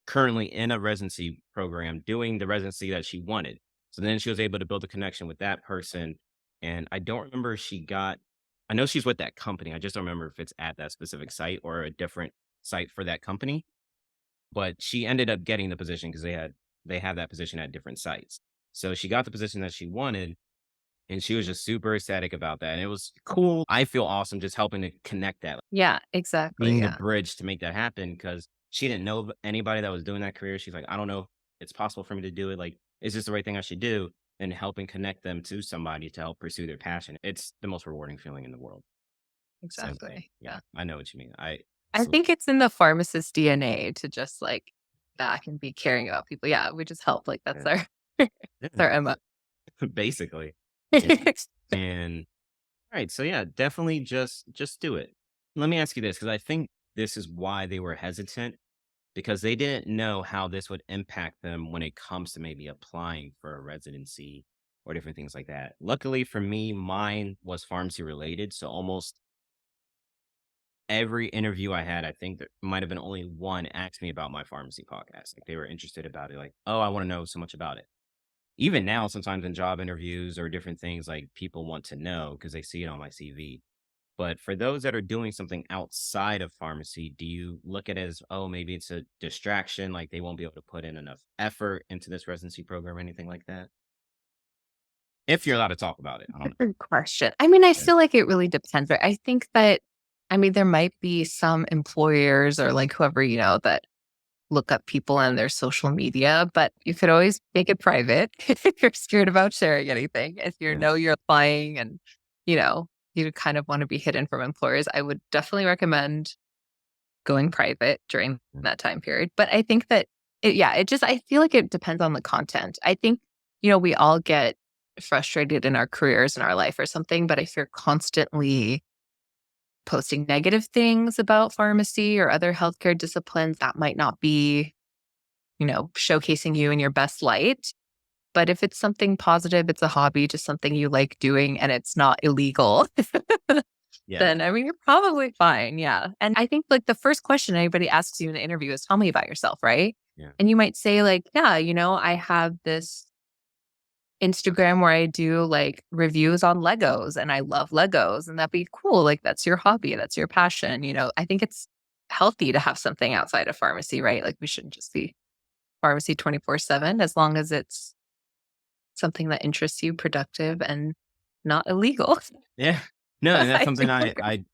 currently in a residency program doing the residency that she wanted. So then she was able to build a connection with that person. And I don't remember if I know she's with that company. I just don't remember if it's at that specific site or a different site for that company. But she ended up getting the position because they have that position at different sites. So she got the position that she wanted, and she was just super ecstatic about that. And it was cool. I feel awesome just helping to connect that, Yeah, exactly. being the Yeah. bridge to make that happen because she didn't know anybody that was doing that career. She's like, I don't know if it's possible for me to do it. Like, is this the right thing I should do? And helping connect them to somebody to help pursue their passion. It's the most rewarding feeling in the world. Same thing. Exactly. Yeah, Yeah. I know what you mean. I I absolutely. think it's in the pharmacist DNA to just like back and be caring about people. Yeah, we just help. Like that's Yeah, our yeah, that's our MO. basically. Yeah. And all right, so yeah, definitely just do it. Let me ask you this because I think this is why they were hesitant because they didn't know how this would impact them when it comes to maybe applying for a residency or different things like that. Luckily for me, mine was pharmacy related, so almost every interview I had, I think there might have been only one asked me about my pharmacy podcast. Like they were interested about it, like, oh, I want to know so much about it. Even now, sometimes in job interviews or different things, like people want to know because they see it on my CV. But for those that are doing something outside of pharmacy, do you look at it as, oh, maybe it's a distraction, like they won't be able to put in enough effort into this residency program or anything like that? If you're allowed to talk about it, I don't know. Good question. I mean, I Yeah. feel like it really depends, right? I think that, I mean, there might be some employers or like whoever, that look up people on their social media, but you could always make it private if you're scared about sharing anything. If you Yeah. know you're applying and, you know, you kind of want to be hidden from employers, I would definitely recommend going private during Yeah. that time period. But I think that I feel like it depends on the content. I think, we all get frustrated in our careers in our life or something, but if you're constantly posting negative things about pharmacy or other healthcare disciplines, that might not be, showcasing you in your best light. But if it's something positive, it's a hobby, just something you like doing and it's not illegal, Yeah. then I mean, you're probably fine. Yeah. And I think like the first question anybody asks you in an interview is tell me about yourself, right? Yeah. And you might say, like, yeah, I have this Instagram where I do like reviews on Legos and I love Legos and that'd be cool. Like that's your hobby, that's your passion. I think it's healthy to have something outside of pharmacy, right? Like we shouldn't just be pharmacy 24/7 as long as it's something that interests you, productive and not illegal. Yeah. No, and that's I something think we're I good. I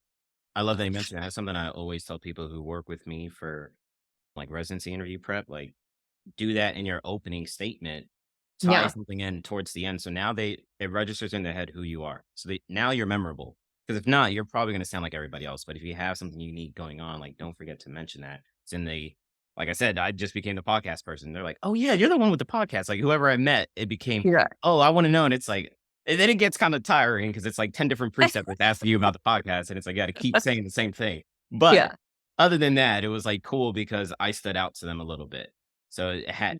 I love that you mentioned that. That's something I always tell people who work with me for, like, residency interview prep, like, do that in your opening statement, tie Yeah. something in towards the end, so now it registers in their head who you are. So now you're memorable. Because if not, you're probably gonna sound like everybody else, but if you have something unique going on, like, don't forget to mention that. It's in the like I said, I just became the podcast person. They're like, "Oh, yeah, you're the one with the podcast." Like, whoever I met, it became, Yeah. "Oh, I wanna know," and it's like and then it gets kinda tiring because it's like 10 different preceptors asking you about the podcast, and it's like, you gotta keep saying the same thing. But Yeah. other than that, it was, like, cool because I stood out to them a little bit. So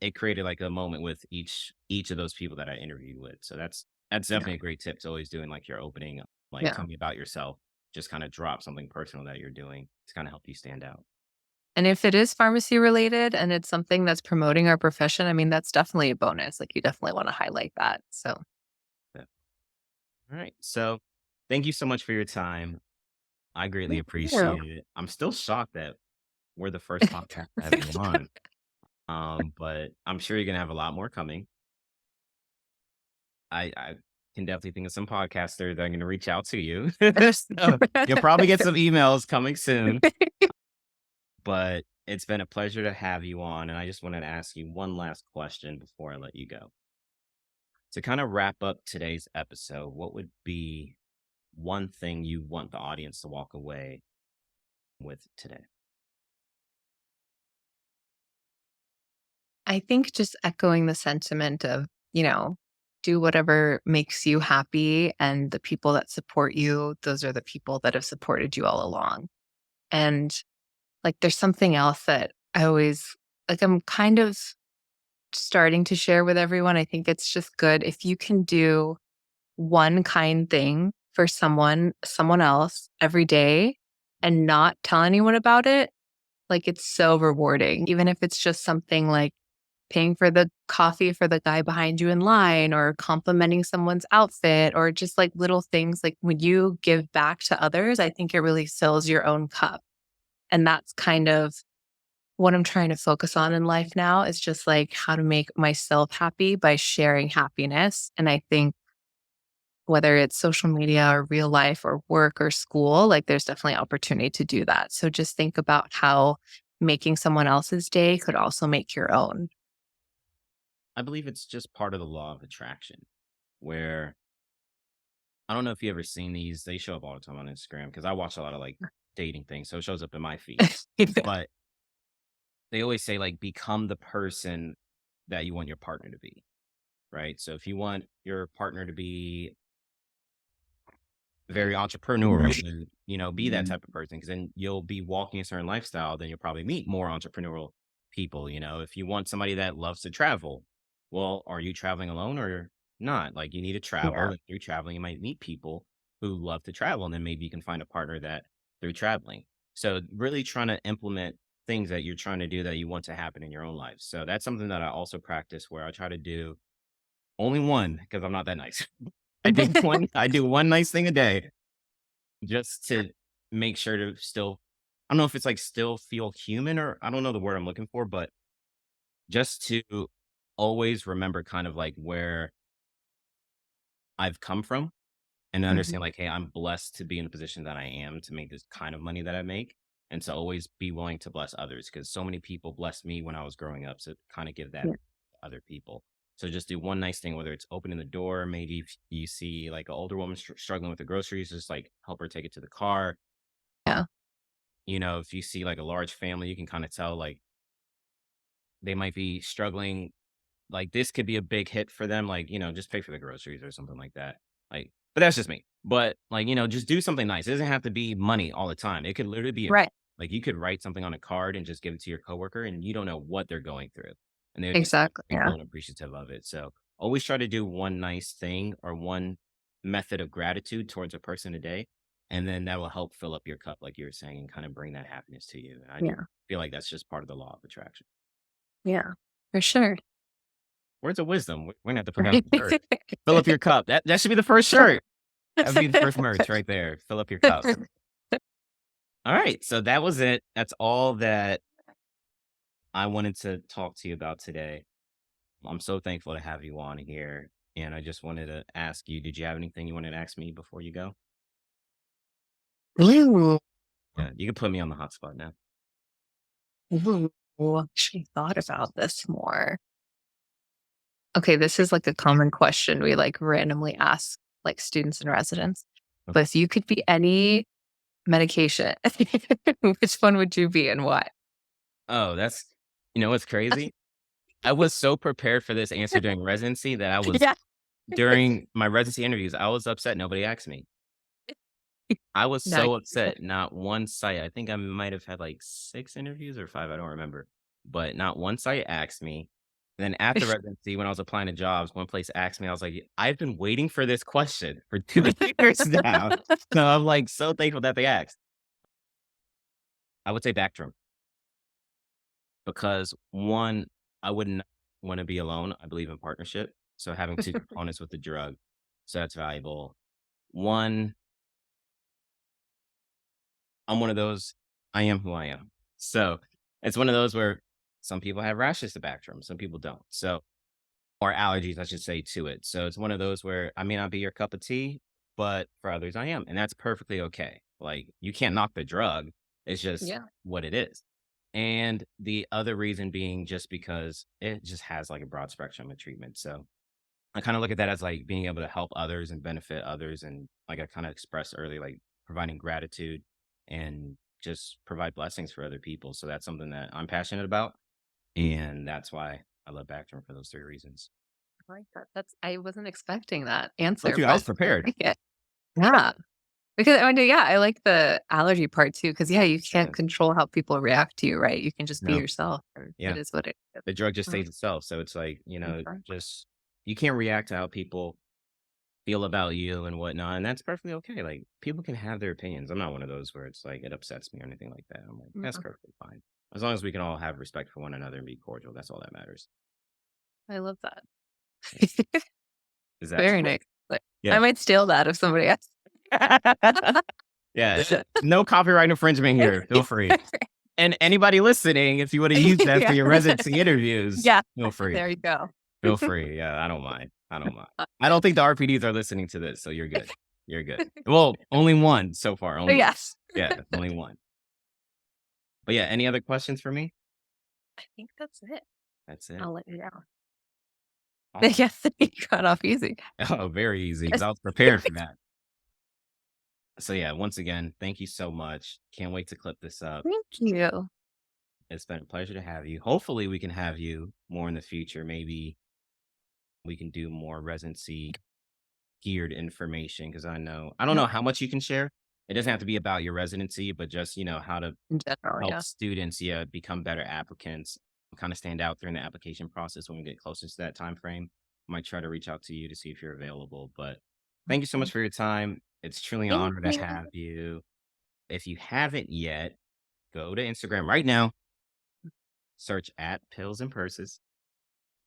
it created like a moment with each of those people that I interviewed with. So that's Yeah. definitely a great tip to always doing like your opening, like Yeah. tell me about yourself. Just kind of drop something personal that you're doing to kind of help you stand out. And if it is pharmacy related and it's something that's promoting our profession, I mean, that's definitely a bonus. Like you definitely want to highlight that. So Yeah. All right. So thank you so much for your time. I greatly thank you. appreciate it. I'm still shocked that we're the first podcast to have you on. But I'm sure you're gonna have a lot more coming. I can definitely think of some podcasters that are gonna reach out to you. So you'll probably get some emails coming soon. But it's been a pleasure to have you on. And I just wanted to ask you one last question before I let you go. To kind of wrap up today's episode, what would be one thing you want the audience to walk away with today? I think just echoing the sentiment of, do whatever makes you happy. And the people that support you, those are the people that have supported you all along. And like, there's something else that I'm kind of starting to share with everyone. I think it's just good if you can do one kind thing for someone else every day and not tell anyone about it. Like, it's so rewarding, even if it's just something like paying for the coffee for the guy behind you in line or complimenting someone's outfit or just like little things. Like when you give back to others, I think it really fills your own cup. And that's kind of what I'm trying to focus on in life now is just like how to make myself happy by sharing happiness. And I think whether it's social media or real life or work or school, like there's definitely opportunity to do that. So just think about how making someone else's day could also make your own. I believe it's just part of the law of attraction, where I don't know if you ever seen these. They show up all the time on Instagram because I watch a lot of like dating things. So it shows up in my feed. But they always say, like, become the person that you want your partner to be. Right. So if you want your partner to be very entrepreneurial, then, be that type of person because then you'll be walking a certain lifestyle, then you'll probably meet more entrepreneurial people. If you want somebody that loves to travel, well, are you traveling alone or not? Like, you need to travel. Yeah. And through traveling, you might meet people who love to travel, and then maybe you can find a partner that through traveling. So, really trying to implement things that you're trying to do that you want to happen in your own life. So, that's something that I also practice where I try to do only one because I'm not that nice. I do one nice thing a day just to make sure to still I don't know if it's, like, still feel human or I don't know the word I'm looking for, but just to always remember kind of, like, where I've come from and Mhm. understand, like, "Hey, I'm blessed to be in the position that I am to make this kind of money that I make," and to always be willing to bless others because so many people blessed me when I was growing up, so kinda give that Yeah. to other people. So just do one nice thing, whether it's opening the door, maybe if you see, like, an older woman struggling with the groceries, just, like, help her take it to the car. Yeah. If you see like a large family, you can kind of tell like they might be struggling. Like this could be a big hit for them. Like, just pay for the groceries or something like that. Like, but that's just me. But like, just do something nice. It doesn't have to be money all the time. It could literally be Right. like you could write something on a card and just give it to your coworker and you don't know what they're going through. And they're just Exactly. grateful Yeah. and appreciative of it. So always try to do one nice thing or one method of gratitude towards a person a day. And then that will help fill up your cup, like you were saying, and kind of bring that happiness to you. And I do Yeah. feel like that's just part of the law of attraction. Yeah. For sure. Words of wisdom. We're gonna have to put that on a shirt. Fill up your cup. That should be the first shirt. That would be the first merch right there. Fill up your cup. All right. So that was it. That's all that I wanted to talk to you about today. I'm so thankful to have you on here. And I just wanted to ask you, did you have anything you wanted to ask me before you go? Ooh, Yeah, you can put me on the hot spot now. ooh, actually thought about this more. Okay, this is like a common question we like randomly ask like students and residents. Okay. But if you could be any medication, which one would you be and why? Oh, what's crazy? I was so prepared for this answer during residency that Yeah. during my residency interviews, I was upset nobody asked me. I was No, so upset. Not one site. I think I might have had like 6 interviews or 5, I don't remember. But not one site asked me. Then after residency, when I was applying to jobs, one place asked me, I was like, I've been waiting for this question for 2 years now. So I'm like so thankful that they asked. I would say Bactrim because one, I wouldn't want to be alone. I believe in partnership. So having 2 components with the drug. So that's valuable. One, I'm one of those. I am who I am. So it's one of those where some people have rashes to Bactrim, some people don't. So, or allergies, I should say, to it. So it's one of those where I may not be your cup of tea, but for others, I am. And that's perfectly okay. Like, you can't knock the drug. It's just yeah. what it is. And the other reason being just because it just has like a broad spectrum of treatment. So I kind of look at that as like being able to help others and benefit others. And like I kind of expressed earlier, like providing gratitude and just provide blessings for other people. So that's something that I'm passionate about. And that's why I love Bactrim for those 3 reasons. I like that. I wasn't expecting that Look, answer, you, I was but I prepared. like it. Yeah. Because I mean, yeah, I like the allergy part too. Cause yeah, you can't Yeah. control how people react to you, right? You can just be No. yourself and it Yeah. is what it is. The drug just Oh, stays itself. So it's like, okay. just you can't react to how people feel about you and whatnot. And that's perfectly okay. Like people can have their opinions. I'm not one of those where it's like it upsets me or anything like that. I'm like, that's Yeah, perfectly fine. As long as we can all have respect for one another and be cordial, that's all that matters. I love that. Yeah. Is that Very nice. Like, I yeah. might steal that if somebody asks. Yeah. No copyright infringement here. Feel free. And anybody listening, if you want to use that for Yeah. your residency interviews, Yeah. feel free. There you go. Feel free. Yeah, I don't mind. I don't mind. I don't think the RPDs are listening to this, so you're good. You're good. Well, only one so far. Only one. Yes. Yeah, only one. But yeah, any other questions for me? I think that's it. That's it. I'll let you know. Awesome. Yes, you got off easy. Oh, very easy because Yes. I was prepared for that. So yeah, once again, thank you so much. Can't wait to clip this up. Thank you. It's been a pleasure to have you. Hopefully, we can have you more in the future. Maybe we can do more residency geared information because I don't Yeah. know how much you can share. It doesn't have to be about your residency, but just how to In general, help yeah. students, yeah, become better applicants, kind of stand out during the application process when we get closer to that time frame. I might try to reach out to you to see if you're available. But thank you so much Okay. for your time. It's truly an Thank honor to you. have you. If you haven't yet, go to Instagram right now, search at Pills and Purses,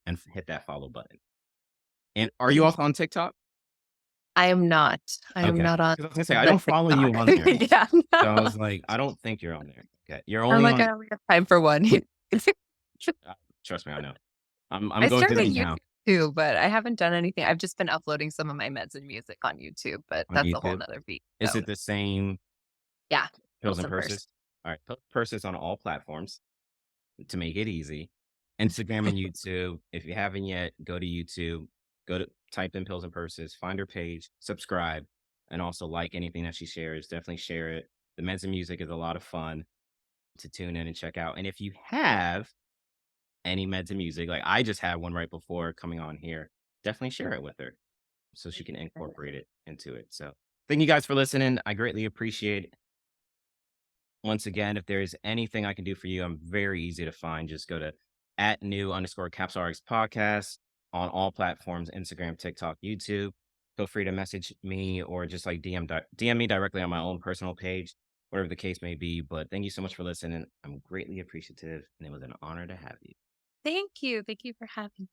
and hit that follow button. And Thank are you you. also on TikTok? I am not. I am Okay. not on 'Cause I was gonna say I the don't follow TikTok. you on there. Yeah, So I no. was like, I don't think you're on there. Okay. You're I'm only like, on I only have time for one. uh, trust me, I know. I'm I going through started them YouTube now too, but I haven't done anything. I've just been uploading some of my meds and music on YouTube, but on that's a whole YouTube. nother beat. Is So it the same yeah, Pills pills and and purse. Purses? All right, Pills and Purses on all platforms to make it easy. Instagram and YouTube. If you haven't yet, go to YouTube, go to type in Pills and Purses, find her page, subscribe, and also like anything that she shares. Definitely share it. The meds and music is a lot of fun to tune in and check out. And if you have any meds and music, like I just had one right before coming on here, definitely share it with her so she can incorporate it into it. So thank you guys for listening. I greatly appreciate it. Once again, if there is anything I can do for you, I'm very easy to find. Just go to at new underscore capsularx podcast on all platforms, Instagram, TikTok, YouTube. Feel free to message me or just like DM me directly on my own personal page, whatever the case may be. But thank you so much for listening. I'm greatly appreciative and it was an honor to have you. Thank you. Thank you for having